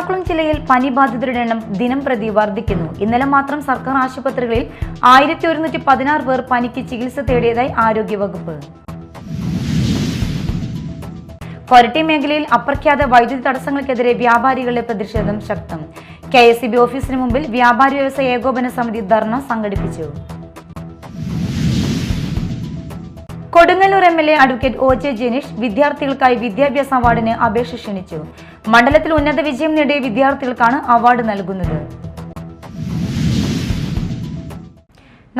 എറണാകുളം ജില്ലയിൽ പനി ബാധിതരുടെ എണ്ണം ദിനം പ്രതി വർദ്ധിക്കുന്നു. ഇന്നലെ മാത്രം സർക്കാർ ആശുപത്രികളിൽ 1116 പേർ പനിക്ക് ചികിത്സ തേടിയതായി ആരോഗ്യവകുപ്പ്. കൊരട്ടി മേഖലയിൽ അപ്രഖ്യാത വൈദ്യുതി തടസ്സങ്ങൾക്കെതിരെ വ്യാപാരികളുടെ പ്രതിഷേധം ശക്തം. KSEB ഓഫീസിന് മുമ്പിൽ വ്യാപാരി വ്യവസായ ഏകോപന സമിതി ധർണ സംഘടിപ്പിച്ചു. Kodungallur MLA advocate OJ Janeesh വിദ്യാർത്ഥികൾക്കായി വിദ്യാഭ്യാസ അവാർഡിന് അപേക്ഷ ക്ഷണിച്ചു. മണ്ഡലത്തിൽ ഉന്നത വിജയം നേടിയ വിദ്യാർത്ഥികൾക്കാണ് അവാർഡ് നൽകുന്നത്.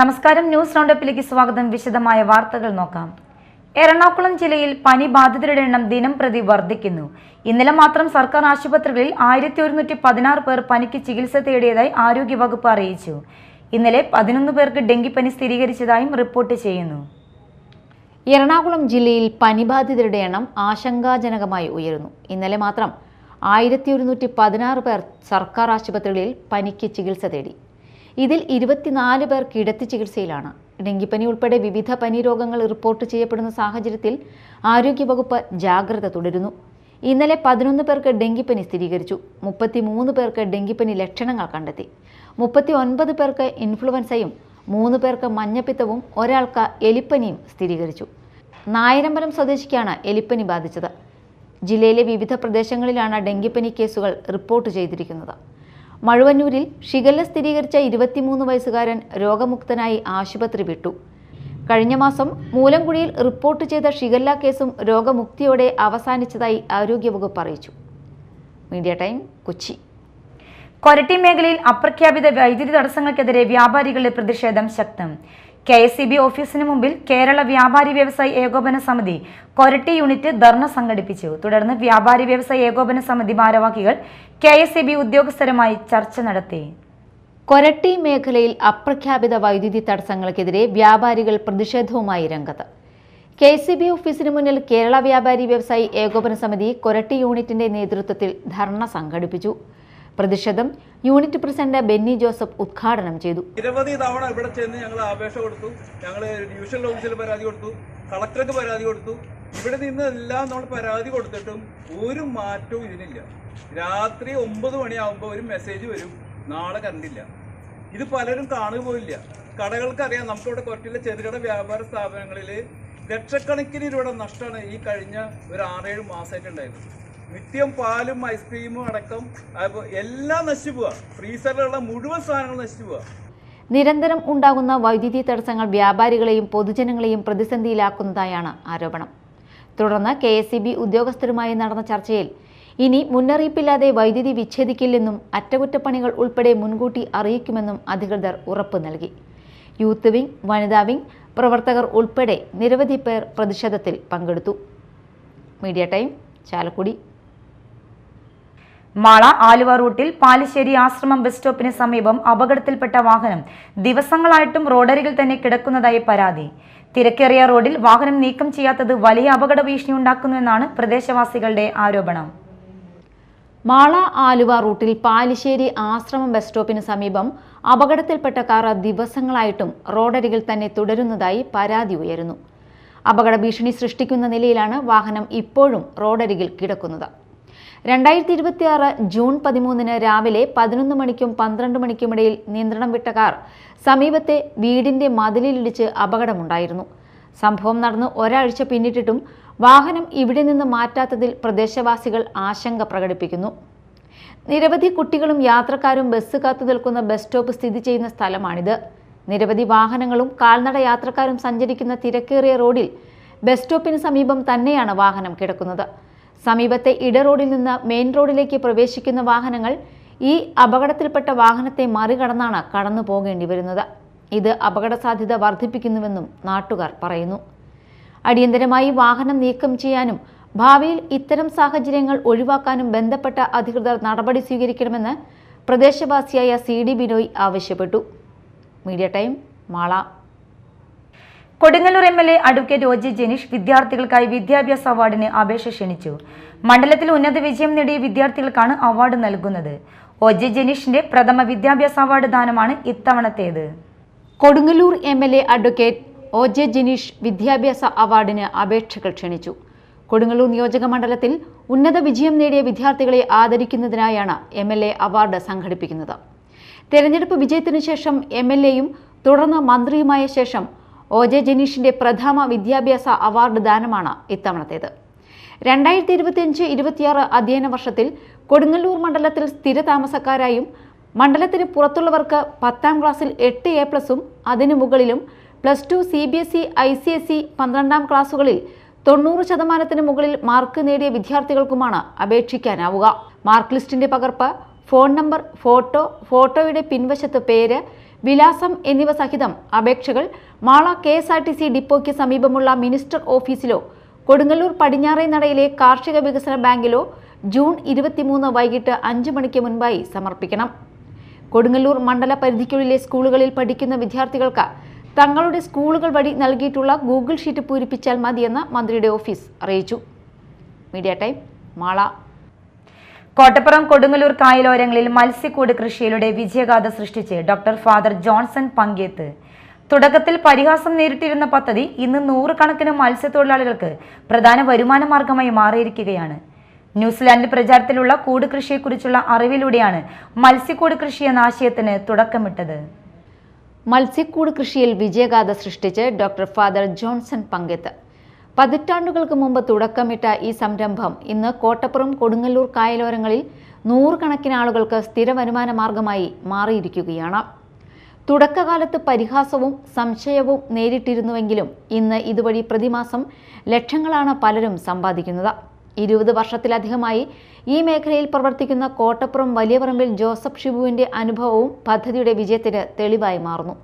നമസ്കാരം, ന്യൂസ് റൗണ്ടപ്പിലേക്ക് സ്വാഗതം. വിശദമായ വാർത്തകൾ നോക്കാം. എറണാകുളം ജില്ലയിൽ പനി ബാധിതരുടെ എണ്ണം ദിനം പ്രതി വർദ്ധിക്കുന്നു. ഇന്നലെ മാത്രം സർക്കാർ ആശുപത്രികളിൽ 1116 പേർ പനിക്ക് ചികിത്സ തേടിയതായി ആരോഗ്യവകുപ്പ് അറിയിച്ചു. ഇന്നലെ 11 പേർക്ക് ഡെങ്കിപ്പനി സ്ഥിരീകരിച്ചതായും റിപ്പോർട്ട് ചെയ്യുന്നു. എറണാകുളം ജില്ലയിൽ പനിബാധിതരുടെ എണ്ണം ആശങ്കാജനകമായി ഉയരുന്നു. ഇന്നലെ മാത്രം 1116 പേർ സർക്കാർ ആശുപത്രികളിൽ പനിക്ക് ചികിത്സ തേടി. ഇതിൽ 24 പേർ കിടത്തി ചികിത്സയിലാണ്. ഡെങ്കിപ്പനി ഉൾപ്പെടെ വിവിധ പനി രോഗങ്ങൾ റിപ്പോർട്ട് ചെയ്യപ്പെടുന്ന സാഹചര്യത്തിൽ ആരോഗ്യവകുപ്പ് ജാഗ്രത തുടരുന്നു. ഇന്നലെ 11 പേർക്ക് ഡെങ്കിപ്പനി സ്ഥിരീകരിച്ചു. 33 പേർക്ക് ഡെങ്കിപ്പനി ലക്ഷണങ്ങൾ കണ്ടെത്തി. 39 പേർക്ക് ഇൻഫ്ലുവൻസയും 3 പേർക്ക് മഞ്ഞപ്പിത്തവും ഒരാൾക്ക് എലിപ്പനിയും സ്ഥിരീകരിച്ചു. നായരമ്പലം സ്വദേശിക്കാണ് എലിപ്പനി ബാധിച്ചത്. ജില്ലയിലെ വിവിധ പ്രദേശങ്ങളിലാണ് ഡെങ്കിപ്പനി കേസുകൾ റിപ്പോർട്ട് ചെയ്തിരിക്കുന്നത്. മഴുവന്നൂരിൽ ഷിഗല്ല സ്ഥിരീകരിച്ച 23 വയസ്സുകാരൻ രോഗമുക്തനായി ആശുപത്രി വിട്ടു. കഴിഞ്ഞ മാസം മൂലംകുഴിയിൽ റിപ്പോർട്ട് ചെയ്ത ഷിഗല്ല കേസും രോഗമുക്തിയോടെ അവസാനിച്ചതായി ആരോഗ്യവകുപ്പ് അറിയിച്ചു. Media time, Kochi. കൊരട്ടി മേഖലയിൽ അപ്രഖ്യാപിത വൈദ്യുതി തടസ്സങ്ങൾക്കെതിരെ വ്യാപാരികളുടെ പ്രതിഷേധം ശക്തം. KSEB ഓഫീസിന് മുമ്പിൽ കേരള വ്യാപാരി വ്യവസായ ഏകോപന സമിതി കൊരട്ടി യൂണിറ്റ് ധർണ സംഘടിപ്പിച്ചു. തുടർന്ന് വ്യാപാരി വ്യവസായ ഏകോപന സമിതി ഭാരവാഹികൾ KSEB ഉദ്യോഗസ്ഥരുമായി ചർച്ച നടത്തി. കൊരട്ടി മേഖലയിൽ അപ്രഖ്യാപിത വൈദ്യുതി തടസ്സങ്ങൾക്കെതിരെ വ്യാപാരികൾ പ്രതിഷേധവുമായി രംഗത്ത്. KSEB ഓഫീസിന് മുന്നിൽ കേരള വ്യാപാരി വ്യവസായി ഏകോപന സമിതി കൊരട്ടി യൂണിറ്റിന്റെ നേതൃത്വത്തിൽ ധർണ സംഘടിപ്പിച്ചു. പ്രതിഷേധം യൂണിറ്റ് പ്രസിഡന്റ് ബെന്നി ജോസഫ് ഉദ്ഘാടനം ചെയ്തു. നിരവധി തവണ ഇവിടെ ചെന്ന് ഞങ്ങൾ അപേക്ഷ കൊടുത്തു, ഞങ്ങൾ ഡിവിഷണൽ ഓഫീസിൽ പരാതി കൊടുത്തു, കളക്ടർക്ക് പരാതി കൊടുത്തു. ഇവിടെ നിന്ന് എല്ലാം നമ്മൾ പരാതി കൊടുത്തിട്ടും ഒരു മാറ്റവും ഇതിനില്ല. രാത്രി 9 മണിയാകുമ്പോൾ ഒരു മെസ്സേജ് വരും, നാളെ കണ്ടില്ല. ഇത് പലരും കാണുക പോയില്ല. കടകൾക്കറിയാം, നമുക്കിവിടെ കൊരട്ടിയിലെ ചെറുകിട വ്യാപാര സ്ഥാപനങ്ങളിൽ ലക്ഷക്കണക്കിന് രൂപയുടെ നഷ്ടമാണ് ഈ കഴിഞ്ഞ ഒരു 6-7 മാസമായിട്ടുണ്ടായത്. നിത്യം പാലും ഐസ്ക്രീമും അടക്കം എല്ലാം നശിച്ചു പോവുക. ഫ്രീസറിലുള്ള മുഴുവൻ സാധനങ്ങളും നശിച്ചു പോവുക. നിരന്തരം ഉണ്ടാകുന്ന വൈദ്യുതി തടസ്സങ്ങൾ വ്യാപാരികളെയും പൊതുജനങ്ങളെയും പ്രതിസന്ധിയിലാക്കുന്നതായാണ് ആരോപണം. തുടർന്ന് KSEB ഉദ്യോഗസ്ഥരുമായി നടന്ന ചർച്ചയിൽ ഇനി മുന്നറിയിപ്പില്ലാതെ വൈദ്യുതി വിച്ഛേദിക്കില്ലെന്നും അറ്റകുറ്റപ്പണികൾ ഉൾപ്പെടെ മുൻകൂട്ടി അറിയിക്കുമെന്നും അധികൃതർ ഉറപ്പ് നൽകി. യൂത്ത് വിംഗ്, വനിതാ വിംഗ് പ്രവർത്തകർ ഉൾപ്പെടെ നിരവധി പേർ പ്രതിഷേധത്തിൽ പങ്കെടുത്തു. Media time, Chalakudy. മാള ആലുവ റൂട്ടിൽ പാലിശ്ശേരി ആശ്രമം ബസ് സ്റ്റോപ്പിന് സമീപം അപകടത്തിൽപ്പെട്ട വാഹനം ദിവസങ്ങളായിട്ടും റോഡരികിൽ തന്നെ കിടക്കുന്നതായി പരാതി. തിരക്കേറിയ റോഡിൽ വാഹനം നീക്കം ചെയ്യാത്തത് വലിയ അപകട ഭീഷണി ഉണ്ടാക്കുന്നുവെന്നാണ് പ്രദേശവാസികളുടെ ആരോപണം. മാള ആലുവ റൂട്ടിൽ പാലിശ്ശേരി ആശ്രമം ബസ് സ്റ്റോപ്പിന് സമീപം അപകടത്തിൽപ്പെട്ട കാർ ദിവസങ്ങളായിട്ടും റോഡരികിൽ തന്നെ തുടരുന്നതായി പരാതി ഉയരുന്നു. അപകട ഭീഷണി സൃഷ്ടിക്കുന്ന നിലയിലാണ് വാഹനം ഇപ്പോഴും റോഡരികിൽ കിടക്കുന്നത്. 2026 ജൂൺ 13 രാവിലെ 11 മണിക്കും 12 മണിക്കുമിടയിൽ നിയന്ത്രണം വിട്ട കാർ സമീപത്തെ വീടിന്റെ മതിലിലിടിച്ച് അപകടമുണ്ടായിരുന്നു. സംഭവം നടന്ന് ഒരാഴ്ച പിന്നിട്ടിട്ടും വാഹനം ഇവിടെ നിന്ന് മാറ്റാത്തതിൽ പ്രദേശവാസികൾ ആശങ്ക പ്രകടിപ്പിക്കുന്നു. നിരവധി കുട്ടികളും യാത്രക്കാരും ബസ് കാത്തു നിൽക്കുന്ന ബസ് സ്റ്റോപ്പ് സ്ഥിതി ചെയ്യുന്ന സ്ഥലമാണിത്. നിരവധി വാഹനങ്ങളും കാൽനട യാത്രക്കാരും സഞ്ചരിക്കുന്ന തിരക്കേറിയ റോഡിൽ ബസ് സ്റ്റോപ്പിന് സമീപം തന്നെയാണ് വാഹനം കിടക്കുന്നത്. സമീപത്തെ ഇടറോഡിൽ നിന്ന് മെയിൻ റോഡിലേക്ക് പ്രവേശിക്കുന്ന വാഹനങ്ങൾ ഈ അപകടത്തിൽപ്പെട്ട വാഹനത്തെ മറികടന്നാണ് കടന്നു പോകേണ്ടി വരുന്നത്. ഇത് അപകട സാധ്യത വർദ്ധിപ്പിക്കുന്നുവെന്നും നാട്ടുകാർ പറയുന്നു. അടിയന്തരമായി വാഹനം നീക്കം ചെയ്യാനും ഭാവിയിൽ ഇത്തരം സാഹചര്യങ്ങൾ ഒഴിവാക്കാനും ബന്ധപ്പെട്ട അധികൃതർ നടപടി സ്വീകരിക്കണമെന്ന് പ്രദേശവാസിയായ CD ബിനോയ് ആവശ്യപ്പെട്ടു. Media time, Mala. Kodungallur MLA advocate OJ Janeesh വിദ്യാർത്ഥികൾക്കായി വിദ്യാഭ്യാസ അവാർഡിന് അപേക്ഷ ക്ഷണിച്ചു. മണ്ഡലത്തിൽ ഉന്നത വിജയം നേടിയ വിദ്യാർത്ഥികൾക്കാണ് അവാർഡ് നൽകുന്നത്. OJ ജനീഷിന്റെ പ്രഥമ വിദ്യാഭ്യാസ അവാർഡ് ദാനമാണ് ഇത്തവണത്തേത്. Kodungallur MLA advocate OJ Janeesh വിദ്യാഭ്യാസ അവാർഡിന് അപേക്ഷകൾ ക്ഷണിച്ചു. കൊടുങ്ങല്ലൂർ നിയോജക മണ്ഡലത്തിൽ ഉന്നത വിജയം നേടിയ വിദ്യാർത്ഥികളെ ആദരിക്കുന്നതിനായാണ് MLA അവാർഡ് സംഘടിപ്പിക്കുന്നത്. തെരഞ്ഞെടുപ്പ് വിജയത്തിനു ശേഷം MLAയും തുടർന്ന് മന്ത്രിയുമായ ശേഷം OJ ജനീഷിന്റെ പ്രഥമ വിദ്യാഭ്യാസ അവാർഡ് ദാനമാണ് ഇത്തവണത്തേത്. 2025-26 അധ്യയന വർഷത്തിൽ കൊടുങ്ങല്ലൂർ മണ്ഡലത്തിൽ സ്ഥിരതാമസക്കാരായും മണ്ഡലത്തിന് പുറത്തുള്ളവർക്ക് 10ാം ക്ലാസ്സിൽ 8A+ഉം അതിനു മുകളിലും +2 CBSE ICSE 12ാം ക്ലാസുകളിൽ 90% മുകളിൽ മാർക്ക് നേടിയ വിദ്യാർത്ഥികൾക്കുമാണ് അപേക്ഷിക്കാനാവുക. മാർക്ക് ലിസ്റ്റിന്റെ പകർപ്പ്, ഫോൺ നമ്പർ, ഫോട്ടോയുടെ പിൻവശത്ത് പേര്, വിലാസം എന്നിവ സഹിതം അപേക്ഷകൾ മാള KSRTC ഡിപ്പോയ്ക്ക് സമീപമുള്ള മിനിസ്റ്റർ ഓഫീസിലോ കൊടുങ്ങല്ലൂർ പടിഞ്ഞാറേ നടയിലെ കാർഷിക വികസന ബാങ്കിലോ ജൂൺ 23 വൈകിട്ട് 5 മണിക്ക് മുൻപായി സമർപ്പിക്കണം. കൊടുങ്ങല്ലൂർ മണ്ഡല പരിധിക്കുള്ളിലെ സ്കൂളുകളിൽ പഠിക്കുന്ന വിദ്യാർത്ഥികൾക്ക് തങ്ങളുടെ സ്കൂളുകൾ വഴി നൽകിയിട്ടുള്ള ഗൂഗിൾ ഷീറ്റ് പൂരിപ്പിച്ചാൽ മതിയെന്ന് മന്ത്രിയുടെ ഓഫീസ് അറിയിച്ചു. Media time, Mala. കോട്ടപ്പുറം കൊടുങ്ങല്ലൂർ കായലോരങ്ങളിൽ മത്സ്യക്കൂട് കൃഷിയിലൂടെ വിജയഗാഥ സൃഷ്ടിച്ച് ഡോക്ടർ ഫാദർ ജോൺസൺ പങ്കേത്ത്. തുടക്കത്തിൽ പരിഹാസം നേരിട്ടിരുന്ന പദ്ധതി ഇന്ന് 100 കണക്കിന് മത്സ്യത്തൊഴിലാളികൾക്ക് പ്രധാന വരുമാന മാർഗമായി മാറിയിരിക്കുകയാണ്. ന്യൂസിലാൻഡിൽ പ്രചാരത്തിലുള്ള കൂട് കൃഷിയെക്കുറിച്ചുള്ള അറിവിലൂടെയാണ് മത്സ്യക്കൂട് കൃഷി എന്ന ആശയത്തിന് തുടക്കമിട്ടത്. മത്സ്യക്കൂട് കൃഷിയിൽ വിജയഗാഥ സൃഷ്ടിച്ച് ഡോക്ടർ ഫാദർ ജോൺസൺ പങ്കേത്ത്. പതിറ്റാണ്ടുകൾക്ക് മുമ്പ് തുടക്കമിട്ട ഈ സംരംഭം ഇന്ന് കോട്ടപ്പുറം കൊടുങ്ങല്ലൂർ കായലോരങ്ങളിൽ 100 കണക്കിന് ആളുകൾക്ക് സ്ഥിര വരുമാന മാർഗമായി മാറിയിരിക്കുകയാണ്. തുടക്കകാലത്ത് പരിഹാസവും സംശയവും നേരിട്ടിരുന്നുവെങ്കിലും ഇന്ന് ഇതുവഴി പ്രതിമാസം ലക്ഷങ്ങളാണ് പലരും സമ്പാദിക്കുന്നത്. 20 വർഷത്തിലധികമായി ഈ മേഖലയിൽ പ്രവർത്തിക്കുന്ന കോട്ടപ്പുറം വലിയപറമ്പിൽ ജോസഫ് ഷിബുവിന്റെ അനുഭവവും പദ്ധതിയുടെ വിജയത്തിന് തെളിവായി മാറുന്നു.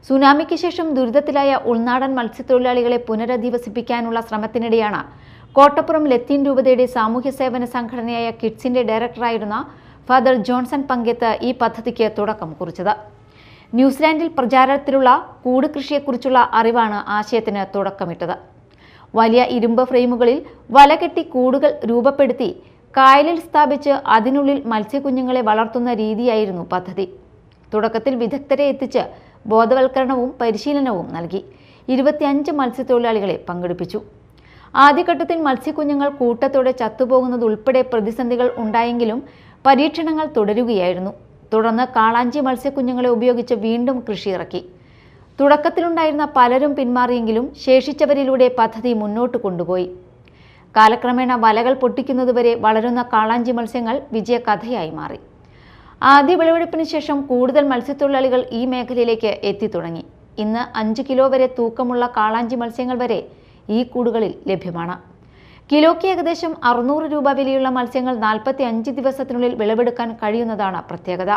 സുനാമിക്ക് ശേഷം ദുരിതത്തിലായ ഉൾനാടൻ മത്സ്യത്തൊഴിലാളികളെ പുനരധിവസിപ്പിക്കാനുള്ള ശ്രമത്തിനിടെയാണ് കോട്ടപ്പുറം ലത്തീൻ രൂപതയുടെ സാമൂഹ്യ സേവന സംഘടനയായ കിഡ്സിന്റെ ഡയറക്ടറായിരുന്ന ഫാദർ ജോൺസൺ പങ്കേത്ത് ഈ പദ്ധതിക്ക് തുടക്കം കുറിച്ചത്. ന്യൂസിലാൻഡിൽ പ്രചാരത്തിലുള്ള കൂട് കൃഷിയെക്കുറിച്ചുള്ള അറിവാണ് ആശയത്തിന് തുടക്കമിട്ടത്. വലിയ ഇരുമ്പ് ഫ്രെയിമുകളിൽ വലകെട്ടി കൂടുകൾ രൂപപ്പെടുത്തി കായലിൽ സ്ഥാപിച്ച് അതിനുള്ളിൽ മത്സ്യക്കുഞ്ഞുങ്ങളെ വളർത്തുന്ന രീതിയായിരുന്നു പദ്ധതി. തുടക്കത്തിൽ വിദഗ്ധരെ എത്തിച്ച് ബോധവൽക്കരണവും പരിശീലനവും നൽകി 25 മത്സ്യത്തൊഴിലാളികളെ പങ്കെടുപ്പിച്ചു. ആദ്യഘട്ടത്തിൽ മത്സ്യക്കുഞ്ഞുങ്ങൾ കൂട്ടത്തോടെ ചത്തുപോകുന്നതുൾപ്പെടെ പ്രതിസന്ധികൾ ഉണ്ടായെങ്കിലും പരീക്ഷണങ്ങൾ തുടരുകയായിരുന്നു. തുടർന്ന് കാളാഞ്ചി മത്സ്യക്കുഞ്ഞുങ്ങളെ ഉപയോഗിച്ച് വീണ്ടും കൃഷി ഇറക്കി. തുടക്കത്തിലുണ്ടായിരുന്ന പലരും പിന്മാറിയെങ്കിലും ശേഷിച്ചവരിലൂടെ പദ്ധതി മുന്നോട്ട് കൊണ്ടുപോയി. കാലക്രമേണ വലകൾ പൊട്ടിക്കുന്നതുവരെ വളരുന്ന കാളാഞ്ചി മത്സ്യങ്ങൾ വിജയകഥയായി മാറി. ആദ്യ വിളവെടുപ്പിന് ശേഷം കൂടുതൽ മത്സ്യത്തൊഴിലാളികൾ ഈ മേഖലയിലേക്ക് എത്തിത്തുടങ്ങി. ഇന്ന് 5 കിലോ വരെ തൂക്കമുള്ള കാളാഞ്ചി മത്സ്യങ്ങൾ വരെ ഈ കൂടുകളിൽ ലഭ്യമാണ്. കിലോയ്ക്ക് ഏകദേശം 600 രൂപ വിലയുള്ള മത്സ്യങ്ങൾ 45 ദിവസത്തിനുള്ളിൽ വിളവെടുക്കാൻ കഴിയുന്നതാണ് പ്രത്യേകത.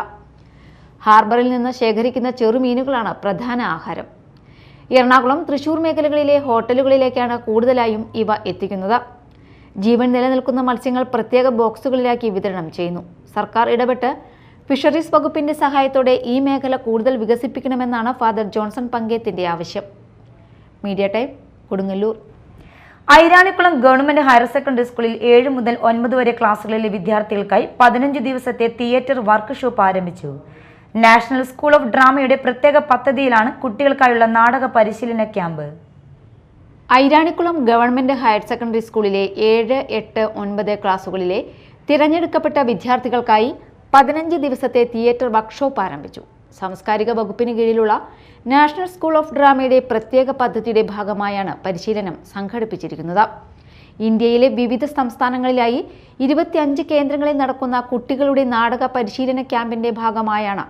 ഹാർബറിൽ നിന്ന് ശേഖരിക്കുന്ന ചെറുമീനുകളാണ് പ്രധാന ആഹാരം. എറണാകുളം, തൃശൂർ മേഖലകളിലെ ഹോട്ടലുകളിലേക്കാണ് കൂടുതലായും ഇവ എത്തിക്കുന്നത്. ജീവൻ നിലനിൽക്കുന്ന മത്സ്യങ്ങൾ പ്രത്യേക ബോക്സുകളിലാക്കി വിതരണം ചെയ്യുന്നു. സർക്കാർ ഇടപെട്ട് ഫിഷറീസ് വകുപ്പിന്റെ സഹായത്തോടെ ഈ മേഖല കൂടുതൽ വികസിപ്പിക്കണമെന്നാണ് ഫാദർ ജോൺസൺ പങ്കേത്തിന്റെ ആവശ്യം. Media time, Kodungallur. Airanikkulam government higher secondary സ്കൂളിൽ 7 മുതൽ 9 വരെ ക്ലാസുകളിലെ വിദ്യാർത്ഥികൾക്കായി 15 ദിവസത്തെ തിയേറ്റർ വർക്ക്ഷോപ്പ് ആരംഭിച്ചു. നാഷണൽ സ്കൂൾ ഓഫ് ഡ്രാമയുടെ പ്രത്യേക പദ്ധതിയിലാണ് കുട്ടികൾക്കായുള്ള നാടക പരിശീലന camp. Airanikkulam government higher secondary സ്കൂളിലെ 7, 8, 9 ക്ലാസുകളിലെ തിരഞ്ഞെടുക്കപ്പെട്ട വിദ്യാർത്ഥികൾക്കായി 15 ദിവസത്തെ തിയേറ്റർ വർക്ക്ഷോപ്പ് ആരംഭിച്ചു. സാംസ്കാരിക വകുപ്പിന് കീഴിലുള്ള നാഷണൽ സ്കൂൾ ഓഫ് ഡ്രാമയുടെ പ്രത്യേക പദ്ധതിയുടെ ഭാഗമായാണ് പരിശീലനം സംഘടിപ്പിച്ചിരിക്കുന്നത്. ഇന്ത്യയിലെ വിവിധ സംസ്ഥാനങ്ങളിലായി 25 കേന്ദ്രങ്ങളിൽ നടക്കുന്ന കുട്ടികളുടെ നാടക പരിശീലന ക്യാമ്പിന്റെ ഭാഗമായാണ്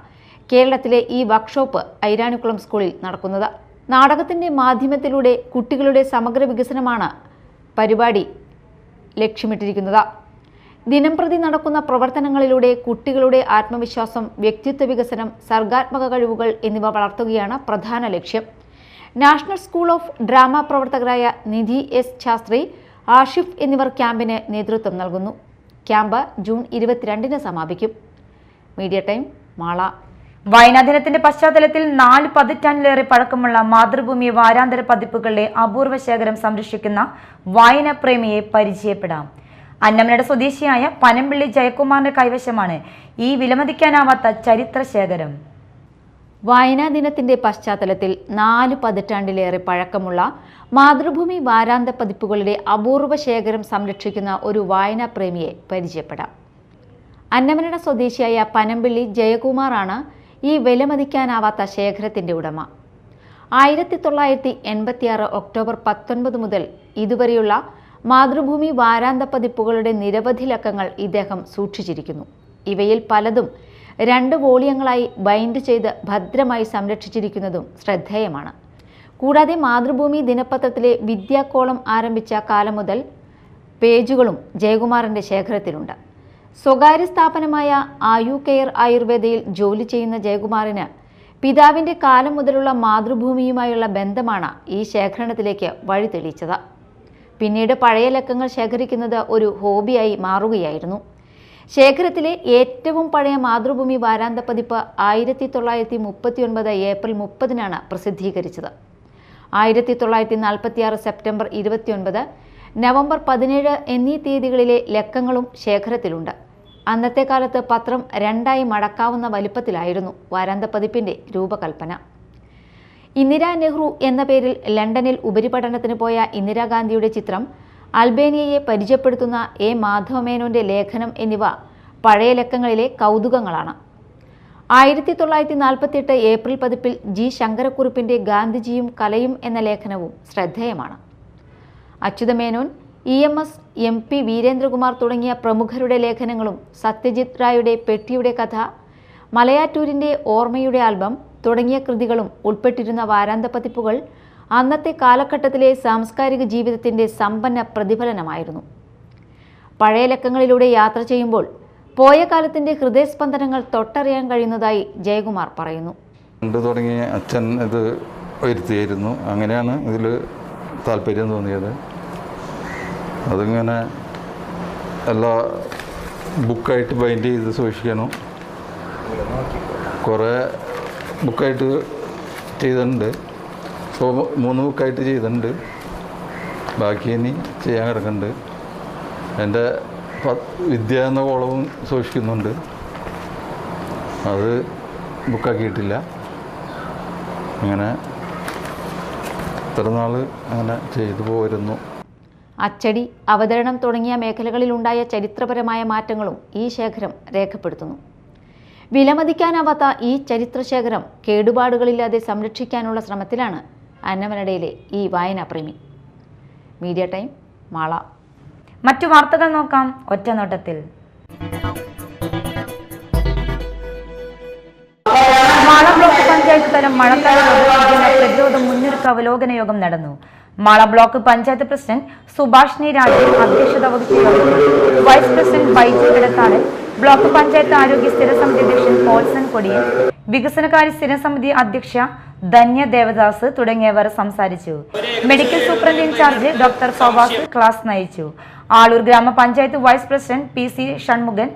കേരളത്തിലെ ഈ വർക്ക്ഷോപ്പ് ഐരാണിക്കുളം സ്കൂളിൽ നടക്കുന്നത്. നാടകത്തിന്റെ മാധ്യമത്തിലൂടെ കുട്ടികളുടെ സമഗ്ര വികസനമാണ് പരിപാടി ലക്ഷ്യമിട്ടിരിക്കുന്നത്. ദിനംപ്രതി നടക്കുന്ന പ്രവർത്തനങ്ങളിലൂടെ കുട്ടികളുടെ ആത്മവിശ്വാസം, വ്യക്തിത്വ വികസനം, സർഗാത്മക കഴിവുകൾ എന്നിവ വളർത്തുകയാണ് പ്രധാന ലക്ഷ്യം. നാഷണൽ സ്കൂൾ ഓഫ് ഡ്രാമ പ്രവർത്തകരായ നിധി എസ് ശാസ്ത്രി, ആഷിഫ് എന്നിവർ ക്യാമ്പിന് നേതൃത്വം നൽകുന്നു. ക്യാമ്പ് ജൂൺ 22-ന് സമാപിക്കും. Media time, Mala. വായനാദിനത്തിന്റെ പശ്ചാത്തലത്തിൽ 4 പതിറ്റാണ്ടിലേറെ പഴക്കമുള്ള മാതൃഭൂമി വാരാന്തര പതിപ്പുകളുടെ അപൂർവ ശേഖരം സംരക്ഷിക്കുന്ന വായനാപ്രേമിയെ പരിചയപ്പെടാം. അന്നമനട സ്വദേശിയായ പനമ്പിള്ളി ജയകുമാറിന്റെ കൈവശമാണ് ഈ വിലമതിക്കാനാവാത്ത ചരിത്ര ശേഖരം. വായനാ ദിനത്തിന്റെ പശ്ചാത്തലത്തിൽ 4 പതിറ്റാണ്ടിലേറെ പഴക്കമുള്ള മാതൃഭൂമി വാരാന്ത പതിപ്പുകളുടെ അപൂർവ ശേഖരം സംരക്ഷിക്കുന്ന ഒരു വായനാ പ്രേമിയെ പരിചയപ്പെടാം. അന്നമനട സ്വദേശിയായ പനമ്പിള്ളി ജയകുമാറാണ് ഈ വിലമതിക്കാനാവാത്ത ശേഖരത്തിന്റെ ഉടമ. 1986 ഒക്ടോബർ 19 മുതൽ ഇതുവരെയുള്ള മാതൃഭൂമി വാരാന്ത പതിപ്പുകളുടെ നിരവധി ലക്കങ്ങൾ ഇദ്ദേഹം സൂക്ഷിച്ചിരിക്കുന്നു. ഇവയിൽ പലതും 2 വോളിയങ്ങളായി ബൈൻഡ് ചെയ്ത് ഭദ്രമായി സംരക്ഷിച്ചിരിക്കുന്നതും ശ്രദ്ധേയമാണ്. കൂടാതെ മാതൃഭൂമി ദിനപത്രത്തിലെ വിദ്യാക്കോളം ആരംഭിച്ച കാലം മുതൽ പേജുകളും ജയകുമാറിന്റെ ശേഖരത്തിലുണ്ട്. സ്വകാര്യ സ്ഥാപനമായ ആയു കെയർ ആയുർവേദയിൽ ജോലി ചെയ്യുന്ന ജയകുമാറിന് പിതാവിന്റെ കാലം മുതലുള്ള മാതൃഭൂമിയുമായുള്ള ബന്ധമാണ് ഈ ശേഖരണത്തിലേക്ക് വഴി തെളിയിച്ചത്. പിന്നീട് പഴയ ലക്കങ്ങൾ ശേഖരിക്കുന്നത് ഒരു ഹോബിയായി മാറുകയായിരുന്നു. ശേഖരത്തിലെ ഏറ്റവും പഴയ മാതൃഭൂമി വാരാന്ത പതിപ്പ് 1939 ഏപ്രിൽ 30 പ്രസിദ്ധീകരിച്ചത്. 1946 സെപ്റ്റംബർ 29, നവംബർ 17 എന്നീ തീയതികളിലെ ലക്കങ്ങളും ശേഖരത്തിലുണ്ട്. അന്നത്തെ കാലത്ത് പത്രം 2ആയി മടക്കാവുന്ന വലിപ്പത്തിലായിരുന്നു വാരാന്ത പതിപ്പിന്റെ രൂപകൽപ്പന. ഇന്ദിരാ നെഹ്റു എന്ന പേരിൽ ലണ്ടനിൽ ഉപരിപഠനത്തിന് പോയ ഇന്ദിരാഗാന്ധിയുടെ ചിത്രം, അൽബേനിയയെ പരിചയപ്പെടുത്തുന്ന എ മാധവമേനോന്റെ ലേഖനം എന്നിവ പഴയ ലക്കങ്ങളിലെ കൗതുകങ്ങളാണ്. 1948 ഏപ്രിൽ പതിപ്പിൽ ജി ശങ്കരക്കുറുപ്പിന്റെ ഗാന്ധിജിയും കലയും എന്ന ലേഖനവും ശ്രദ്ധേയമാണ്. അച്യുതമേനോൻ, EMS, MP വീരേന്ദ്രകുമാർ തുടങ്ങിയ പ്രമുഖരുടെ ലേഖനങ്ങളും സത്യജിത് റായുടെ പെട്ടിയുടെ കഥ, മലയാറ്റൂരിന്റെ ഓർമ്മയുടെ ആൽബം തുടങ്ങിയ കൃതികളും ഉൾപ്പെട്ടിരുന്ന വാരാന്ത പതിപ്പുകൾ അന്നത്തെ കാലഘട്ടത്തിലെ സാംസ്കാരിക ജീവിതത്തിന്റെ സമ്പന്ന പ്രതിഫലനമായിരുന്നു. പഴയ ലക്കങ്ങളിലൂടെ യാത്ര ചെയ്യുമ്പോൾ പോയ കാലത്തിന്റെ ഹൃദയസ്പന്ദനങ്ങൾ തൊട്ടറിയാൻ കഴിയുന്നതായി ജയകുമാർ പറയുന്നു. തുടങ്ങിയ അച്ഛൻ ഇത് വരുത്തിയായിരുന്നു. അങ്ങനെയാണ് ഇതിൽ താല്പര്യം തോന്നിയത്. അതിങ്ങനെ എല്ലാ ബുക്കായിട്ട് ബൈൻഡ് ചെയ്ത് സൂക്ഷിക്കണം. കുറേ ബുക്കായിട്ട് ചെയ്തിട്ടുണ്ട്. ഇപ്പോൾ 3 ബുക്കായിട്ട് ചെയ്തിട്ടുണ്ട്. ബാക്കി ഇനി ചെയ്യാൻ കിടക്കുന്നുണ്ട്. എൻ്റെ വിദ്യ എന്ന കോളവും സൂക്ഷിക്കുന്നുണ്ട്. അത് ബുക്കാക്കിയിട്ടില്ല. അങ്ങനെ ഇത്ര നാൾ അങ്ങനെ ചെയ്തു പോരുന്നു. അച്ചടി, അവതരണം തുടങ്ങിയ മേഖലകളിലുണ്ടായ ചരിത്രപരമായ മാറ്റങ്ങളും ഈ ശേഖരം രേഖപ്പെടുത്തുന്നു. വിലമതിക്കാനാവാത്ത ഈ ചരിത്രശേഖരം കേടുപാടുകളില്ലാതെ സംരക്ഷിക്കാനുള്ള ശ്രമത്തിലാണ് അന്നമനടയിലെ ഈ വായനാപ്രേമി. Media time, Mala. മറ്റു വാർത്തകൾ നോക്കാം ഒറ്റനോട്ടത്തിൽ. മാള ബ്ലോക്ക് പഞ്ചായത്ത് തലം മഴക്കാല പ്രതിരോധ മുന്നൊരുക്ക അവലോകന യോഗം നടന്നു. മാള ബ്ലോക്ക് പഞ്ചായത്ത് പ്രസിഡന്റ് സുഭാഷിണി രാജൻ അധ്യക്ഷത വഹിച്ച യോഗത്തിൽ vice president Baiju Edathalan, block panchayat ആരോഗ്യ സ്ഥിരസമിതി അധ്യക്ഷൻ പോൾസൺ കൊടിയൻ, വികസനകാര്യ സ്ഥിരസമിതി അധ്യക്ഷ ധന്യ ദേവദാസ് തുടങ്ങിയവർ സംസാരിച്ചു. Medical superintendent incharge doctor Favas class നയിച്ചു. Aloor grama panchayat vice president PC Shanmukhan,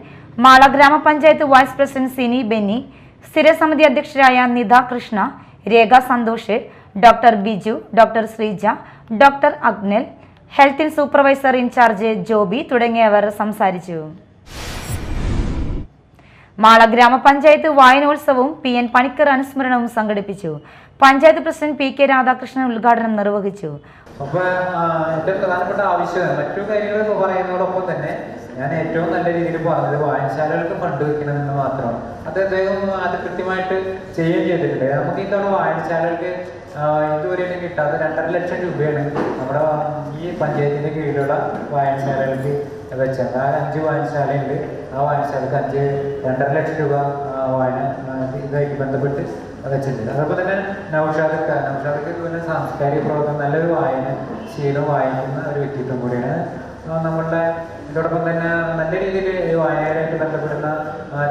Mala grama panchayat vice president Sini Benny, സ്ഥിരസമിതി അധ്യക്ഷരായ Nitha Krishna, Rekha Santhosh, doctor Biju, doctor Sreeja, doctor Agnal, health supervisor incharge Joby തുടങ്ങിയവർ സംസാരിച്ചു. മാള ഗ്രാമപഞ്ചായത്ത് വായനോത്സവവും PN പണിക്കർ അനുസ്മരണവും സംഘടിപ്പിച്ചു. പഞ്ചായത്ത് പ്രസിഡന്റ് PK രാധാകൃഷ്ണൻ ഉദ്ഘാടനം നിർവഹിച്ചു. അപ്പോൾ എൻ്റെ പ്രധാനപ്പെട്ട ആവശ്യം മറ്റു കാര്യങ്ങൾ പറയുന്നതോടൊപ്പം തന്നെ ഞാൻ ഏറ്റവും നല്ല രീതിയിൽ പറഞ്ഞത് വായനശാലകൾക്ക് ഫണ്ട് വയ്ക്കണമെന്ന് മാത്രമാണ്. അത് അദ്ദേഹം അത് കൃത്യമായിട്ട് ചെയ്യുകയും ചെയ്തിട്ടുണ്ട്. നമുക്ക് ഇത്തവണ വായനശാലകൾക്ക് ഇതുവരെയും കിട്ടാത്ത 2.5 ലക്ഷം രൂപയാണ് നമ്മുടെ ഈ പഞ്ചായത്തിൻ്റെ കീഴിലുള്ള വായനശാലകൾക്ക് വെച്ചത്. 5 വായനശാലയുണ്ട്. ആ വായനശാലക്ക് 2.5 ലക്ഷം രൂപ വായന ഇതായിട്ട് ബന്ധപ്പെട്ട് വെച്ചിട്ടുണ്ട്. അതേപോലെ തന്നെ നൗഷാദക്ക് പിന്നെ സാംസ്കാരിക പ്രവർത്തനം, നല്ലൊരു വായന ശീലം, വായിക്കുന്ന ഒരു വ്യക്തിത്വം കൂടിയാണ്. നമ്മളുടെ ഇതോടൊപ്പം തന്നെ നല്ല രീതിയിൽ വായനയുമായിട്ട് ബന്ധപ്പെടുന്ന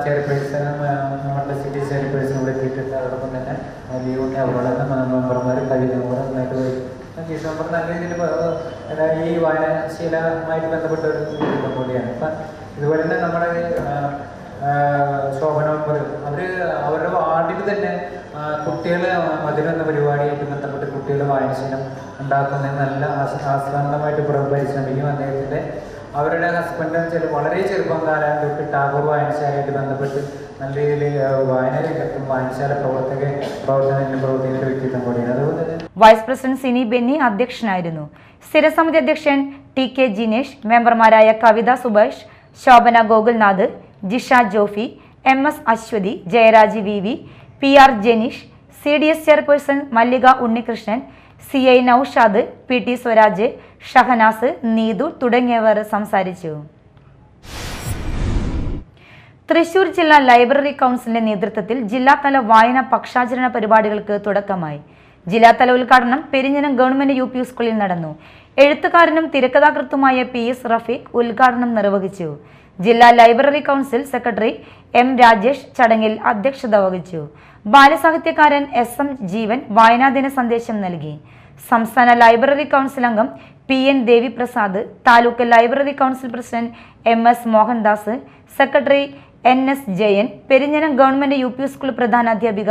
ചെയർപേഴ്സൺ, നമ്മളുടെ സിറ്റി ചെയർപേഴ്സൺ കൂടെ എത്തിയിട്ടുണ്ട്. അതോടൊപ്പം തന്നെ ലീവുണ്ട് അവരോട് മെമ്പർമാർ കഴിയുന്നവർ നന്നായിട്ട് വരും. ഡിസംബർ നല്ല രീതിയിൽ ഈ വായനാശീലമായിട്ട് ബന്ധപ്പെട്ട ഒരു വ്യക്തിത്വം കൂടിയാണ്. അപ്പം ഇതുപോലെ തന്നെ നമ്മുടെ ശോഭനോപ്പർ അവരുടെ വാർഡിൽ തന്നെ കുട്ടികളെ മധുരം എന്ന പരിപാടിയായിട്ട് ബന്ധപ്പെട്ട് കുട്ടികളുടെ വായനശീലം ഉണ്ടാക്കുന്നതിന് നല്ല ആശ്രാന്തമായിട്ട് പരിശ്രമിക്കും. അദ്ദേഹത്തിൻ്റെ അവരുടെ ഹസ്ബൻഡ് വളരെ ചെറുപ്പം കാലം തൊട്ട് ടാഗോർ വായനശാലയായിട്ട് ബന്ധപ്പെട്ട് നല്ല രീതിയിൽ വായന രംഗത്തും വായനശാല പ്രവർത്തനത്തിലും പ്രവർത്തിക്കുന്ന ഒരു വ്യക്തിത്വം കൂടിയാണ്. അതുകൊണ്ട് തന്നെ വൈസ് പ്രസിഡന്റ് സിനി ബെന്നി അധ്യക്ഷനായിരുന്നു. സ്ഥിരസമിതി അധ്യക്ഷൻ ടി.കെ. ജിനേഷ്, മെമ്പർമാരായ Kavitha Subhash, Shobhana Gokulnath, Jisha Jophy, M S. Aswathy, Jayaraj V, P R. Jeneesh, CDS chairperson Mallika Unnikrishnan, CI Noushad, PT Swaraj, Shahanas, Neethu തുടങ്ങിയവർ സംസാരിച്ചു. തൃശൂർ ജില്ലാ ലൈബ്രറി കൗൺസിലിന്റെ നേതൃത്വത്തിൽ ജില്ലാതല വായന പക്ഷാചരണ പരിപാടികൾക്ക് തുടക്കമായി. ജില്ലാതല ഉദ്ഘാടനം പെരിഞ്ഞനം ഗവൺമെന്റ് UP സ്കൂളിൽ നടന്നു. എഴുത്തുകാരനും തിരക്കഥാകൃത്തുമായ PS റഫീഖ് ഉദ്ഘാടനം നിർവഹിച്ചു. ജില്ലാ library council secretary M. Rajesh ചടങ്ങിൽ അധ്യക്ഷത വഹിച്ചു. ബാലസാഹിത്യകാരൻ SM ജീവൻ വായനാദിന സന്ദേശം നൽകി. സംസ്ഥാന ലൈബ്രറി കൗൺസിൽ അംഗം PN Deviprasad, taluk library council president MS Mohandas, secretary NS Jayan, Perinjanam government UP school പ്രധാനാധ്യാപിക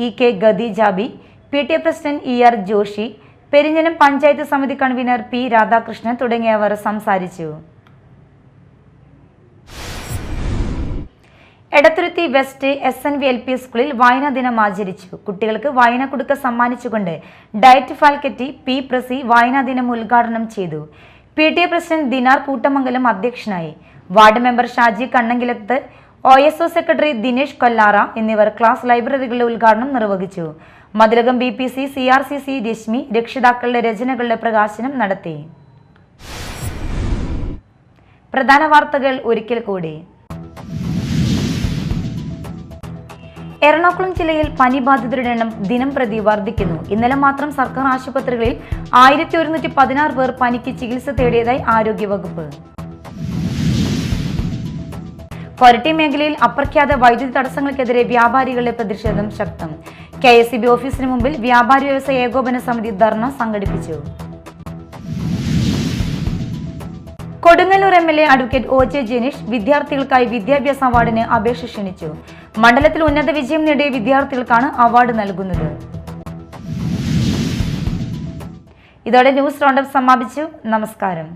EK Gadeejabi, PTA president ER Joshi, Perinjanam panchayat സമിതി കൺവീനർ P. രാധാകൃഷ്ണൻ തുടങ്ങിയവർ സംസാരിച്ചു. എടത്തുരുത്തി വെസ്റ്റ് SNV LP സ്കൂളിൽ വായനാ ദിനം ആചരിച്ചു. കുട്ടികൾക്ക് വായനക്കുടുക്ക സമ്മാനിച്ചുകൊണ്ട് ഡയറ്റ് ഫാൽക്കറ്റി P. പ്രസി വായനാ ദിനം ഉദ്ഘാടനം ചെയ്തു. PTA പ്രസിഡന്റ് ദിനാർ കൂട്ടമംഗലം അധ്യക്ഷനായി. Ward member Shaji Kannankilath, OSO secretary Dinesh Kollara എന്നിവർ ക്ലാസ് ലൈബ്രറികളുടെ ഉദ്ഘാടനം നിർവഹിച്ചു. മതിലകം BPC CRCC രശ്മി രക്ഷിതാക്കളുടെ രചനകളുടെ പ്രകാശനം നടത്തി. പ്രധാന വാർത്തകൾ ഒരിക്കൽ കൂടി. എറണാകുളം ജില്ലയിൽ പനി ബാധിതരുടെ എണ്ണം ദിനം പ്രതി വർദ്ധിക്കുന്നു. ഇന്നലെ മാത്രം സർക്കാർ ആശുപത്രികളിൽ 1116 പേർ പനിക്ക് ചികിത്സ തേടിയതായി ആരോഗ്യവകുപ്പ്. കൊരട്ടി മേഖലയിൽ അപ്രഖ്യാത വൈദ്യുതി തടസ്സങ്ങൾക്കെതിരെ വ്യാപാരികളുടെ പ്രതിഷേധം ശക്തം. KSEB ഓഫീസിന് മുമ്പിൽ വ്യാപാരി വ്യവസായ ഏകോപന സമിതി ധർണ സംഘടിപ്പിച്ചു. Kodungallur MLA advocate OJ Jenish വിദ്യാർത്ഥികൾക്കായി വിദ്യാഭ്യാസ അവാർഡിന് അപേക്ഷ ക്ഷണിച്ചു. മണ്ഡലത്തിൽ ഉന്നത വിജയം നേടിയ വിദ്യാർത്ഥികൾക്കാണ് അവാർഡ് നൽകുന്നത്. ഇതോടെ ന്യൂസ് റൗണ്ടപ്പ് സമാപിച്ചു. നമസ്കാരം.